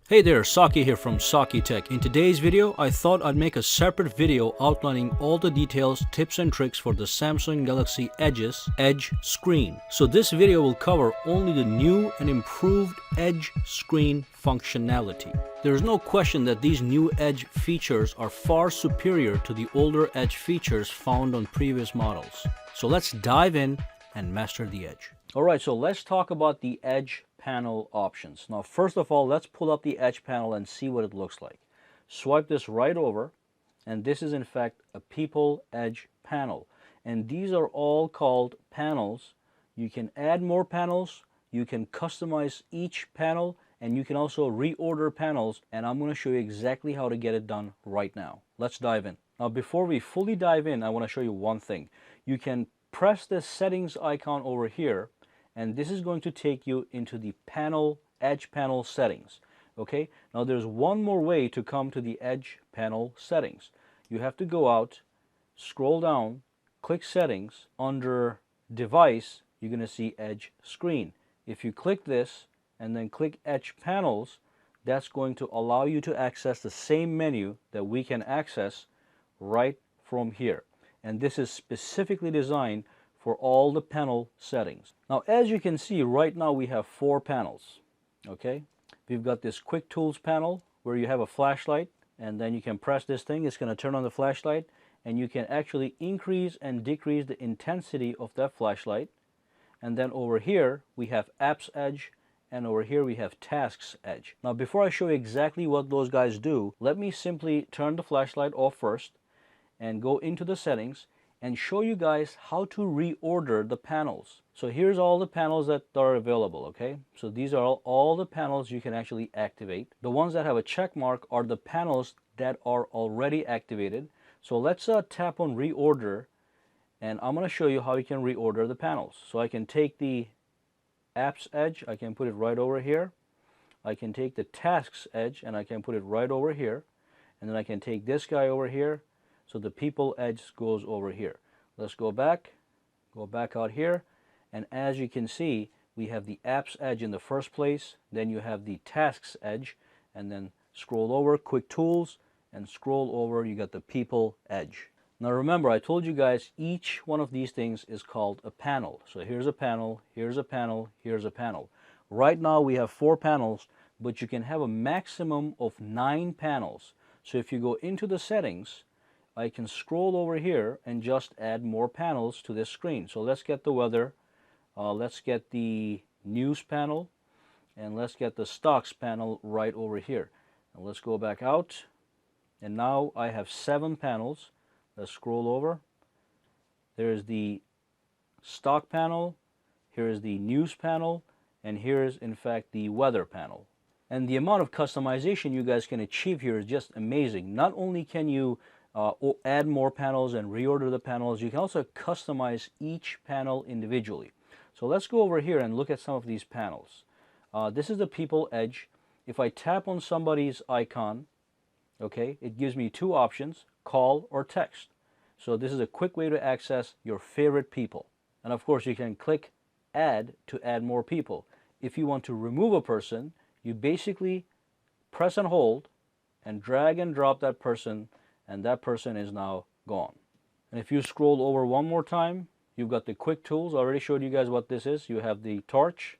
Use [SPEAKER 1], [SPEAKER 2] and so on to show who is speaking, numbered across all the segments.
[SPEAKER 1] Hey there, Saki here from Sakitech. In today's video, I thought I'd make a separate video outlining all the details, tips and tricks for the Samsung Galaxy Edge's Edge screen. So this video will cover only the new and improved Edge screen functionality. There is no question that these new Edge features are far superior to the older Edge features found on previous models. So let's dive in and master the Edge. Alright, so let's talk about the Edge panel options. Now first of all, let's pull up the Edge panel and see what it looks like. Swipe this right over, and this is in fact a People Edge panel. And these are all called panels. You can add more panels, you can customize each panel, and you can also reorder panels, and I'm going to show you exactly how to get it done right now. Let's dive in. Now before we fully dive in, I want to show you one thing. You can press the settings icon over here, and this is going to take you into the panel, Edge panel settings. Okay, now there's one more way to come to the Edge panel settings. You have to go out, scroll down, click settings. Under device, you're going to see Edge screen. If you click this and then click Edge panels, that's going to allow you to access the same menu that we can access right from here. And this is specifically designed for all the panel settings. Now as you can see, right now we have 4 panels. Okay, we've got this quick tools panel where you have a flashlight, and then you can press this thing, it's going to turn on the flashlight, and you can actually increase and decrease the intensity of that flashlight. And then over here we have Apps Edge, and over here we have Tasks Edge. Now before I show you exactly what those guys do, let me simply turn the flashlight off first and go into the settings and show you guys how to reorder the panels. So here's all the panels that are available. Okay, so these are all the panels you can actually activate. The ones that have a check mark are the panels that are already activated. So let's tap on reorder, and I'm going to show you how you can reorder the panels. So I can take the Apps Edge, I can put it right over here. I can take the Tasks Edge and I can put it right over here, and then I can take this guy over here. So the People Edge goes over here. Let's go back out here, and as you can see, we have the Apps Edge in the first place, then you have the Tasks Edge, and then scroll over, Quick Tools, and scroll over, you got the People Edge. Now remember, I told you guys each one of these things is called a panel. So here's a panel, here's a panel, here's a panel. Right now we have 4 panels, but you can have a maximum of 9 panels. So if you go into the settings, I can scroll over here and just add more panels to this screen. So let's get the weather, let's get the news panel, and let's get the stocks panel right over here. And let's go back out, and now I have 7 panels. Let's scroll over. There's the stock panel, here is the news panel, and here is in fact the weather panel. And the amount of customization you guys can achieve here is just amazing. Not only can you add more panels and reorder the panels, you can also customize each panel individually. So let's go over here and look at some of these panels. This is the People Edge. If I tap on somebody's icon, okay, it gives me 2 options, call or text. So this is a quick way to access your favorite people. And of course you can click add to add more people. If you want to remove a person, you basically press and hold and drag and drop that person, and that person is now gone. And if you scroll over one more time, you've got the quick tools. I already showed you guys what this is. You have the torch,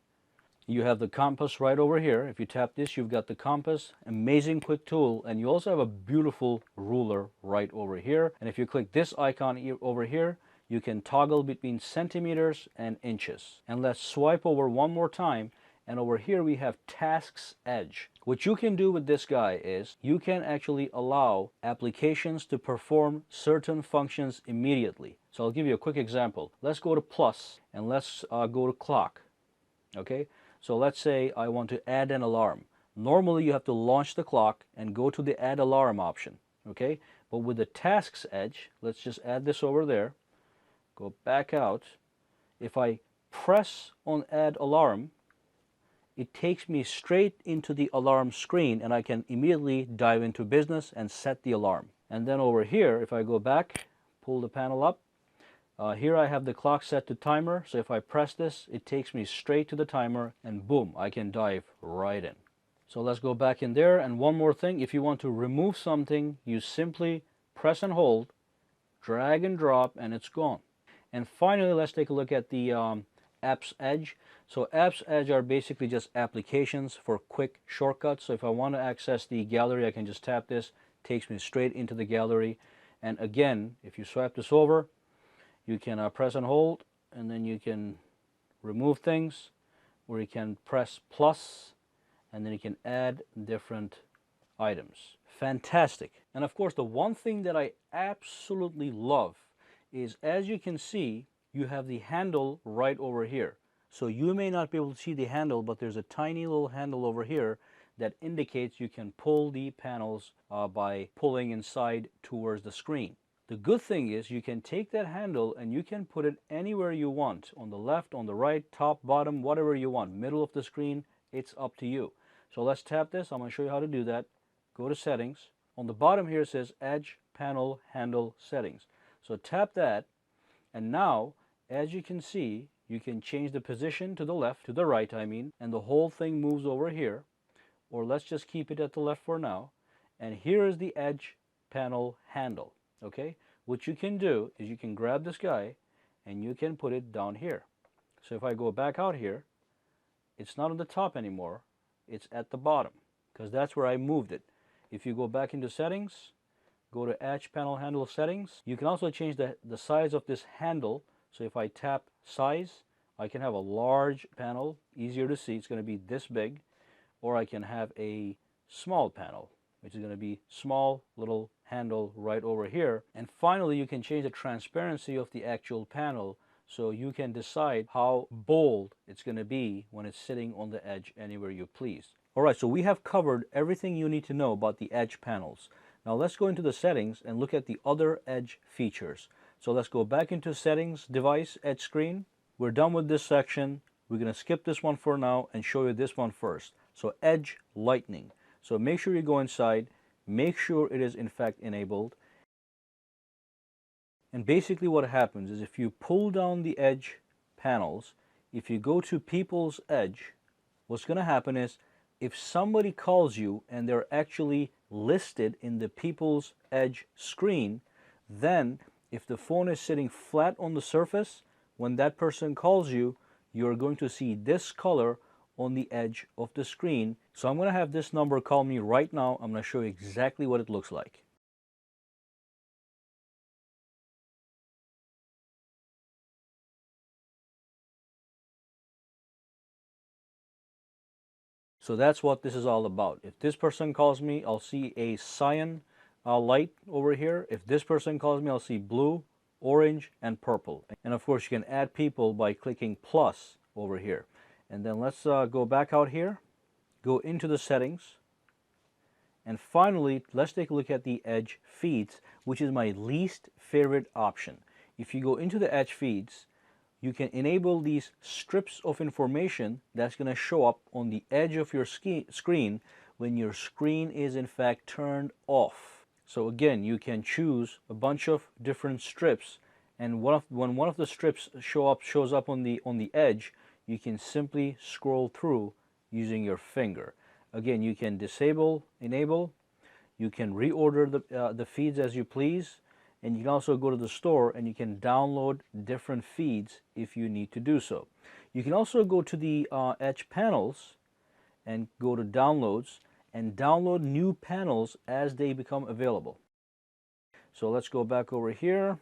[SPEAKER 1] you have the compass right over here. If you tap this, you've got the compass, amazing quick tool, and you also have a beautiful ruler right over here. And if you click this icon over here, you can toggle between centimeters and inches. And let's swipe over one more time, and over here we have Tasks Edge. What you can do with this guy is you can actually allow applications to perform certain functions immediately. So I'll give you a quick example. Let's go to plus, and let's go to clock. Okay, so let's say I want to add an alarm. Normally you have to launch the clock and go to the add alarm option. Okay, but with the Tasks Edge, let's just add this over there, go back out. If I press on add alarm, it takes me straight into the alarm screen, and I can immediately dive into business and set the alarm. And then over here, if I go back, pull the panel up, here I have the clock set to timer. So if I press this, it takes me straight to the timer, and boom, I can dive right in. So let's go back in there, and one more thing, if you want to remove something, you simply press and hold, drag and drop, and it's gone. And finally, let's take a look at the Apps Edge. So Apps Edge are basically just applications for quick shortcuts. So if I want to access the gallery, I can just tap this, takes me straight into the gallery. And again, if you swipe this over, you can press and hold, and then you can remove things, or you can press plus, and then you can add different items. Fantastic. And of course, the one thing that I absolutely love is, as you can see, you have the handle right over here. So you may not be able to see the handle, but there's a tiny little handle over here that indicates you can pull the panels by pulling inside towards the screen. The good thing is you can take that handle and you can put it anywhere you want, on the left, on the right, top, bottom, whatever you want, middle of the screen, it's up to you. So let's tap this. I'm going to show you how to do that. Go to settings. On the bottom here it says Edge Panel Handle Settings. So tap that, and now, as you can see, you can change the position to the left, to the right I mean, and the whole thing moves over here. Or let's just keep it at the left for now. And here is the Edge Panel Handle. Okay, what you can do is you can grab this guy and you can put it down here. So if I go back out here, it's not on the top anymore, it's at the bottom, because that's where I moved it. If you go back into settings, go to Edge Panel Handle Settings, you can also change the size of this handle. So if I tap size, I can have a large panel, easier to see, it's going to be this big, or I can have a small panel, which is going to be small little handle right over here. And finally, you can change the transparency of the actual panel, so you can decide how bold it's going to be when it's sitting on the edge anywhere you please. Alright, so we have covered everything you need to know about the edge panels. Now let's go into the settings and look at the other edge features. So let's go back into settings, device, edge screen. We're done with this section. We're going to skip this one for now and show you this one first. So edge lightning. So make sure you go inside, make sure it is in fact enabled. And basically what happens is, if you pull down the edge panels, if you go to people's edge, what's going to happen is, if somebody calls you and they're actually listed in the people's edge screen, then if the phone is sitting flat on the surface, when that person calls you, you're going to see this color on the edge of the screen. So I'm going to have this number call me right now. I'm going to show you exactly what it looks like. So that's what this is all about. If this person calls me, I'll see a cyan light over here. If this person calls me, I'll see blue, orange, and purple. And of course, you can add people by clicking plus over here. And then let's go back out here, go into the settings, and finally, let's take a look at the edge feeds, which is my least favorite option. If you go into the edge feeds, you can enable these strips of information that's going to show up on the edge of your screen when your screen is in fact turned off. So again, you can choose a bunch of different strips, and when one of the strips shows up on the edge, you can simply scroll through using your finger. Again, you can disable, enable, you can reorder the feeds as you please, and you can also go to the store and you can download different feeds if you need to do so. You can also go to the edge panels and go to downloads and download new panels as they become available. So let's go back over here,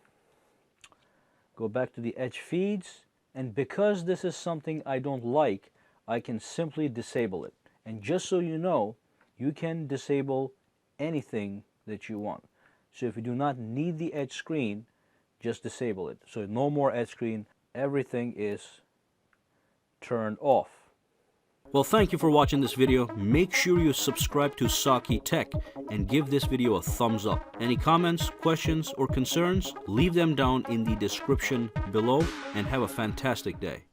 [SPEAKER 1] go back to the edge feeds, and because this is something I don't like, I can simply disable it. And just so you know, you can disable anything that you want. So if you do not need the edge screen, just disable it. So no more edge screen, everything is turned off. Well, thank you for watching this video. Make sure you subscribe to sakitech and give this video a thumbs up. Any comments, questions, or concerns, leave them down in the description below, and have a fantastic day.